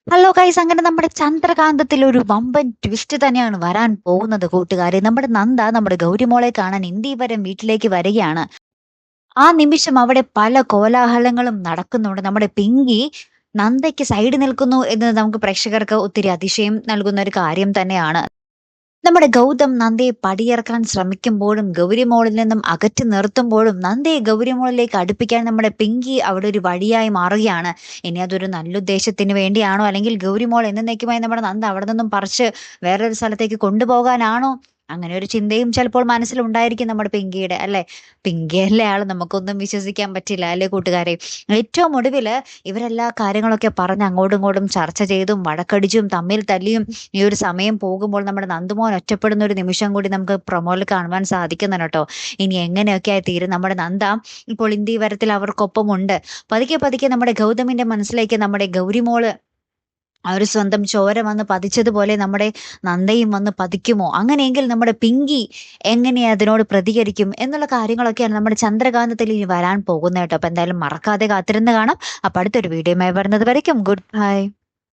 Hello guys, അങ്ങനെ നമ്മുടെ ചന്ദ്രകാന്തത്തിൽ ഒരു വമ്പൻ ട്വിസ്റ്റ് തന്നെയാണ് വരാൻ പോകുന്നത് കൂട്ടുകാരെ. നമ്മുടെ നന്ദ നമ്മുടെ ഗൗരിമോളെ കാണാൻ ഇന്ദീവരം വീട്ടിലേക്ക് വരികയാണ്. ആ നിമിഷം അവിടെ പല കോലാഹലങ്ങളും നടക്കുന്നുണ്ട്. നമ്മുടെ പിങ്കി നന്ദയ്ക്ക് സൈഡ് നിൽക്കുന്നു എന്നത് നമുക്ക് പ്രേക്ഷകർക്ക് ഒത്തിരി അതിശയം നൽകുന്ന ഒരു കാര്യം തന്നെയാണ്. നമ്മുടെ ഗൗതം നന്ദയെ പടിയിറക്കാൻ ശ്രമിക്കുമ്പോഴും ഗൗരിമോളിൽ നിന്നും അകറ്റി നിർത്തുമ്പോഴും നന്ദയെ ഗൗരിമോളിലേക്ക് അടുപ്പിക്കാൻ നമ്മുടെ പിങ്കി അവിടെ ഒരു വഴിയായി മാറുകയാണ്. ഇനി അതൊരു നല്ല ഉദ്ദേശത്തിന് വേണ്ടിയാണോ, അല്ലെങ്കിൽ ഗൗരിമോൾ എന്നേക്കുമായി നമ്മുടെ നന്ദ അവിടെ നിന്നും പറിച്ച് വേറൊരു സ്ഥലത്തേക്ക് കൊണ്ടുപോകാനാണോ? അങ്ങനെ ഒരു ചിന്തയും ചിലപ്പോൾ മനസ്സിലുണ്ടായിരിക്കും നമ്മുടെ പിങ്കിയുടെ, അല്ലെ? പിങ്കിയല്ലേ ആള്, നമുക്കൊന്നും വിശ്വസിക്കാൻ പറ്റില്ല അല്ലേ കൂട്ടുകാരെ? ഏറ്റവും ഒടുവില് ഇവരെല്ലാ കാര്യങ്ങളൊക്കെ പറഞ്ഞ് അങ്ങോട്ടും ഇങ്ങോട്ടും ചർച്ച ചെയ്തും വഴക്കടിച്ചും തമ്മിൽ തല്ലിയും ഈ ഒരു സമയം പോകുമ്പോൾ നമ്മുടെ നന്ദുമോൻ ഒറ്റപ്പെടുന്ന ഒരു നിമിഷം കൂടി നമുക്ക് പ്രൊമോയിൽ കാണുവാൻ സാധിക്കുന്നുണ്ട് കേട്ടോ. ഇനി എങ്ങനെയൊക്കെയായി തീരും നമ്മുടെ നന്ദ ഇപ്പോൾ ഇന്ദീവരത്തിൽ അവർക്കൊപ്പമുണ്ട്. പതുക്കെ പതുക്കെ നമ്മുടെ ഗൗതമിന്റെ മനസ്സിലേക്ക് നമ്മുടെ ഗൗരിമോള് ആ ഒരു സ്വന്തം ചോര വന്ന് പതിച്ചതുപോലെ നമ്മുടെ നന്ദയും വന്ന് പതിക്കുമോ? അങ്ങനെയെങ്കിൽ നമ്മുടെ പിങ്കി എങ്ങനെ അതിനോട് പ്രതികരിക്കും എന്നുള്ള കാര്യങ്ങളൊക്കെയാണ് നമ്മുടെ ചന്ദ്രകാന്തത്തിൽ ഇനി വരാൻ പോകുന്നത് കേട്ടോ. അപ്പൊ എന്തായാലും മറക്കാതെ കാത്തിരുന്ന് കാണാം. അപ്പൊ അടുത്തൊരു വീഡിയോയുമായി വരുന്നത് വരയ്ക്കും ഗുഡ് ബൈ.